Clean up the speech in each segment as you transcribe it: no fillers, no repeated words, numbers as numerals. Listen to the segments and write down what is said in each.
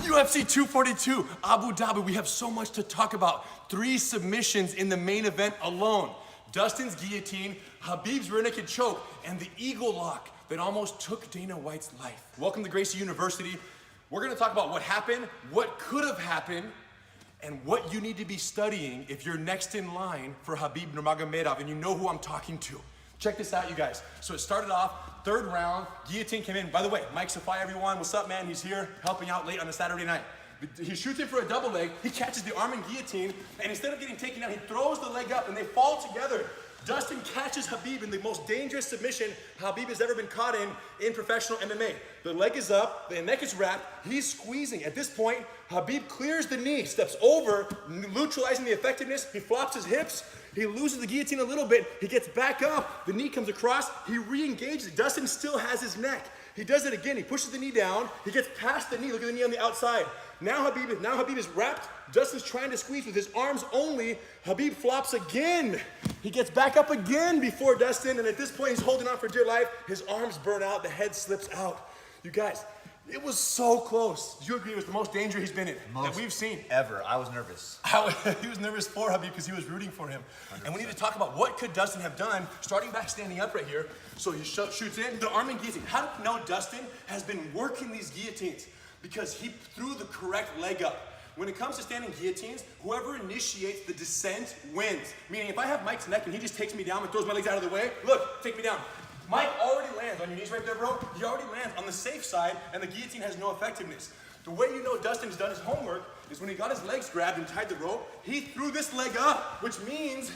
UFC 242, Abu Dhabi. We have so much to talk about. 3 submissions in the main event alone. Dustin's guillotine, Khabib's rear naked choke, and the eagle lock that almost took Dana White's life. Welcome to Gracie University. We're gonna talk about what happened, what could have happened, and what you need to be studying if you're next in line for Khabib Nurmagomedov, and you know who I'm talking to. Check this out, you guys. So it started off, 3rd round, guillotine came in. By the way, Mike Safai, everyone, what's up, man? He's here helping out late on a Saturday night. He shoots in for a double leg, he catches the arm and guillotine, and instead of getting taken out, he throws the leg up and they fall together. Dustin catches Khabib in the most dangerous submission Khabib has ever been caught in professional MMA. The leg is up, the neck is wrapped, he's squeezing. At this point, Khabib clears the knee, steps over, neutralizing the effectiveness, he flops his hips, he loses the guillotine a little bit, he gets back up, the knee comes across, he re-engages it. Dustin still has his neck. He does it again, he pushes the knee down, he gets past the knee, look at the knee on the outside. Now Khabib is wrapped, Dustin's trying to squeeze with his arms only, Khabib flops again. He gets back up again before Dustin, and at this point he's holding on for dear life, his arms burn out, the head slips out. You guys, it was so close. Do you agree it was the most danger he's been in that we've seen? Ever. I was nervous. He was nervous for Khabib because he was rooting for him. 100%. And we need to talk about what could Dustin have done, starting back standing up right here. So he shoots in, the arm and guillotine. How do you know Dustin has been working these guillotines? Because he threw the correct leg up. When it comes to standing guillotines, whoever initiates the descent wins. Meaning if I have Mike's neck and he just takes me down and throws my legs out of the way, look, take me down. Mike already lands on your knees right there, bro. He already lands on the safe side and the guillotine has no effectiveness. The way you know Dustin's done his homework is when he got his legs grabbed and tied the rope, he threw this leg up, which means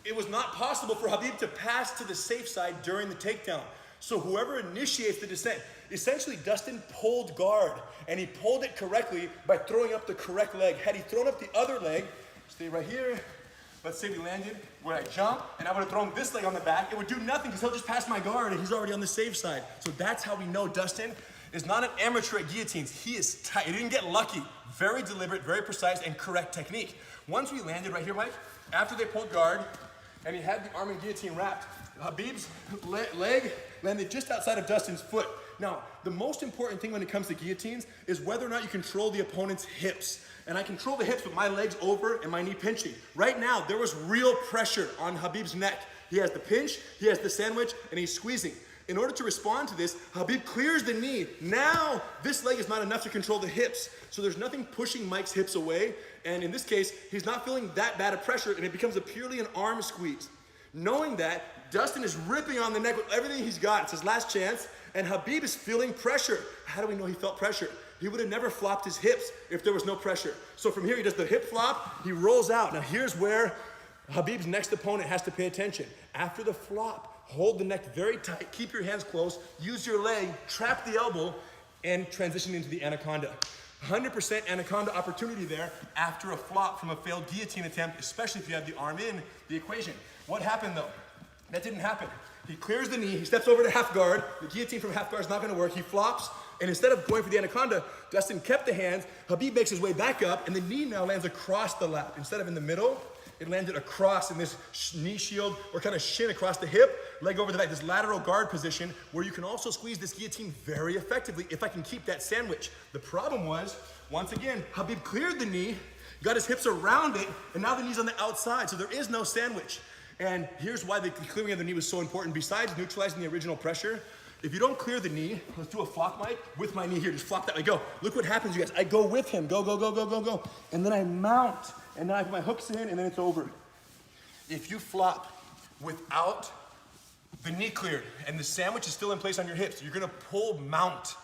it was not possible for Khabib to pass to the safe side during the takedown. So whoever initiates the descent, essentially Dustin pulled guard, and he pulled it correctly by throwing up the correct leg. Had he thrown up the other leg, stay right here, let's say we landed where I jump, and I would have thrown this leg on the back, it would do nothing because he'll just pass my guard and he's already on the safe side. So that's how we know Dustin is not an amateur at guillotines. He is tight, he didn't get lucky. Very deliberate, very precise, and correct technique. Once we landed right here, Mike, after they pulled guard, and he had the arm and guillotine wrapped, Khabib's leg landed just outside of Dustin's foot. Now, the most important thing when it comes to guillotines is whether or not you control the opponent's hips. And I control the hips with my legs over and my knee pinching. Right now, there was real pressure on Khabib's neck. He has the pinch, he has the sandwich, and he's squeezing. In order to respond to this, Khabib clears the knee. Now, this leg is not enough to control the hips. So there's nothing pushing Mike's hips away. And in this case, he's not feeling that bad of pressure, and it becomes purely an arm squeeze. Knowing that, Dustin is ripping on the neck with everything he's got. It's his last chance, and Khabib is feeling pressure. How do we know he felt pressure? He would have never flopped his hips if there was no pressure. So from here, he does the hip flop, he rolls out. Now here's where Khabib's next opponent has to pay attention. After the flop, hold the neck very tight, keep your hands close, use your leg, trap the elbow, and transition into the anaconda. 100% anaconda opportunity there after a flop from a failed guillotine attempt, especially if you have the arm in the equation. What happened though? That didn't happen. He clears the knee, he steps over to half guard, the guillotine from half guard is not gonna work, he flops, and instead of going for the anaconda, Dustin kept the hands, Khabib makes his way back up, and the knee now lands across the lap. Instead of in the middle, it landed across in this knee shield, or kind of shin across the hip, leg over the back, this lateral guard position, where you can also squeeze this guillotine very effectively if I can keep that sandwich. The problem was, once again, Khabib cleared the knee, got his hips around it, and now the knee's on the outside, so there is no sandwich. And here's why the clearing of the knee was so important. Besides neutralizing the original pressure, if you don't clear the knee, let's do a flop, Mike, with my knee here, just flop that way, go. Look what happens, you guys. I go with him, go, go, go, go, go, go. And then I mount, and then I put my hooks in, and then it's over. If you flop without the knee cleared, and the sandwich is still in place on your hips, you're gonna pull mount.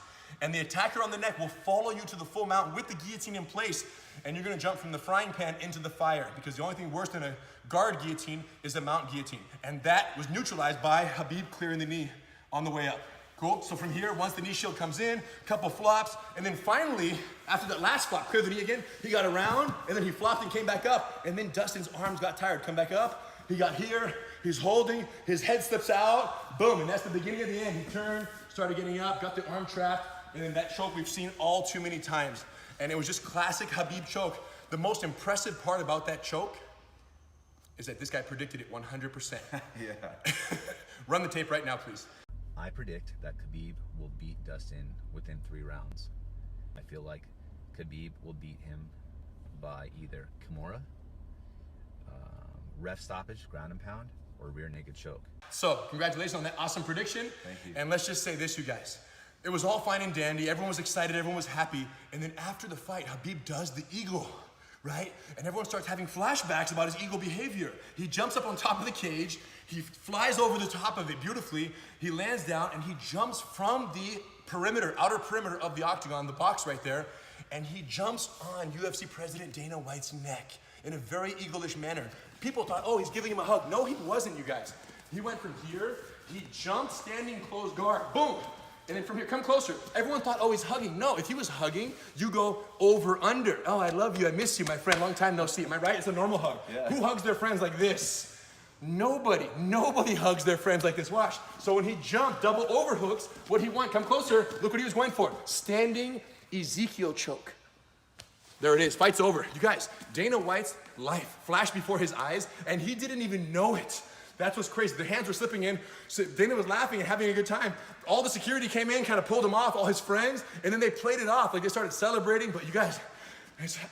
And the attacker on the neck will follow you to the full mount with the guillotine in place, and you're gonna jump from the frying pan into the fire, because the only thing worse than a guard guillotine is a mount guillotine. And that was neutralized by Khabib clearing the knee on the way up. Cool, so from here, once the knee shield comes in, couple flops, and then finally, after that last flop, clear the knee again, he got around, and then he flopped and came back up, and then Dustin's arms got tired, come back up, he got here, he's holding, his head slips out, boom, and that's the beginning of the end. He turned, started getting up, got the arm trapped, and then that choke we've seen all too many times. And it was just classic Khabib choke. The most impressive part about that choke is that this guy predicted it 100%. Yeah. Run the tape right now, please. I predict that Khabib will beat Dustin within 3 rounds. I feel like Khabib will beat him by either Kimura, ref stoppage, ground and pound, or rear naked choke. So, congratulations on that awesome prediction. Thank you. And let's just say this, you guys. It was all fine and dandy. Everyone was excited. Everyone was happy. And then after the fight, Khabib does the eagle, right? And everyone starts having flashbacks about his eagle behavior. He jumps up on top of the cage. He flies over the top of it beautifully. He lands down and he jumps from the perimeter, outer perimeter of the octagon, the box right there, and he jumps on UFC President Dana White's neck in a very eagle-ish manner. People thought, oh, he's giving him a hug. No, he wasn't, you guys. He went from here, he jumped standing closed guard, boom. And then from here, come closer. Everyone thought, oh, he's hugging. No, if he was hugging, you go over, under. Oh, I love you, I miss you, my friend, long time no see. Am I right? It's a normal hug. Yeah. Who hugs their friends like this? Nobody hugs their friends like this. Watch. So when he jumped, double overhooks, what he went, come closer, look what he was going for. Standing Ezekiel choke. There it is, fight's over. You guys, Dana White's life flashed before his eyes, and he didn't even know it. That's what's crazy. The hands were slipping in, so Dana was laughing and having a good time. All the security came in, kind of pulled him off, all his friends, and then they played it off, like they started celebrating. But you guys,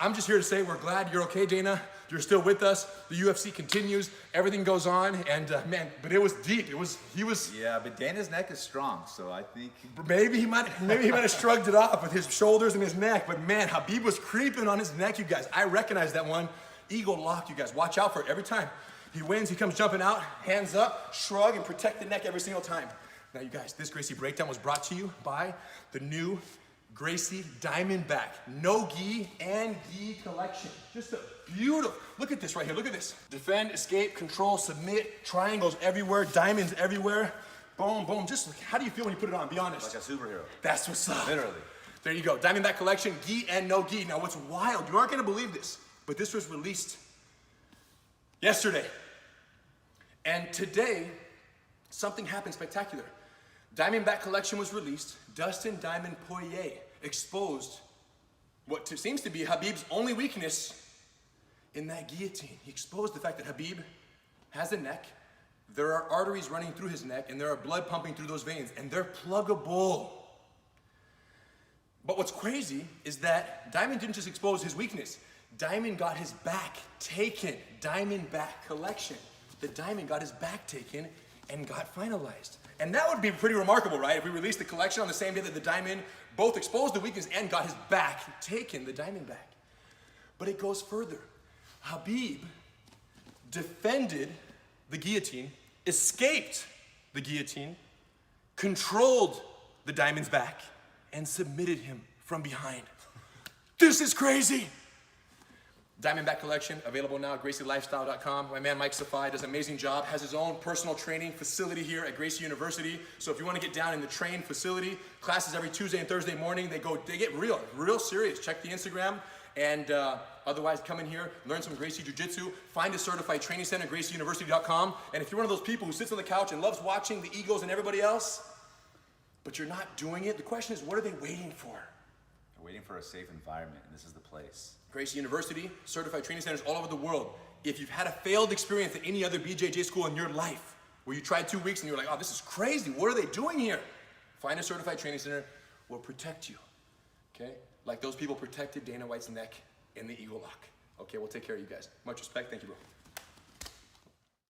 I'm just here to say we're glad you're okay, Dana. You're still with us. The UFC continues, everything goes on, and man, but it was deep. He was. Yeah, but Dana's neck is strong, so I think Maybe he might have shrugged it off with his shoulders and his neck, but man, Khabib was creeping on his neck, you guys. I recognize that one. Eagle lock, you guys. Watch out for it every time. He wins, he comes jumping out, hands up, shrug, and protect the neck every single time. Now, you guys, this Gracie Breakdown was brought to you by the new Gracie Diamondback No Gi and Gi collection. Just a beautiful, look at this right here, look at this. Defend, escape, control, submit, triangles everywhere, diamonds everywhere. Boom, boom, just like, how do you feel when you put it on? Be honest. like a superhero. That's what's up. Literally. There you go, Diamondback collection, Gi and No Gi. Now what's wild, you aren't gonna believe this, but this was released yesterday. And today, something happened spectacular. Diamondback collection was released. Dustin Diamond Poirier exposed what seems to be Khabib's only weakness in that guillotine. He exposed the fact that Khabib has a neck, there are arteries running through his neck, and there are blood pumping through those veins, and they're pluggable. But what's crazy is that Diamond didn't just expose his weakness. Diamond got his back taken. Diamondback collection. The Diamond got his back taken and got finalized. And that would be pretty remarkable, right? If we released the collection on the same day that the Diamond both exposed the weakness and got his back taken, the Diamondback. But it goes further. Khabib defended the guillotine, escaped the guillotine, controlled the Diamond's back, and submitted him from behind. This is crazy. Diamondback collection, available now at GracieLifestyle.com. My man Mike Safai does an amazing job, has his own personal training facility here at Gracie University. So if you want to get down in the train facility, classes every Tuesday and Thursday morning, they get real serious. Check the Instagram, and otherwise come in here, learn some Gracie Jiu-Jitsu, find a certified training center at GracieUniversity.com. And if you're one of those people who sits on the couch and loves watching the Eagles and everybody else, but you're not doing it, the question is, what are they waiting for? They're waiting for a safe environment, and this is the place. Gracie University, certified training centers all over the world. If you've had a failed experience at any other BJJ school in your life, where you tried 2 weeks and you were like, oh, this is crazy, what are they doing here? Find a certified training center, will protect you, okay? Like those people protected Dana White's neck in the Eagle Lock. Okay, we'll take care of you guys. Much respect, thank you, bro.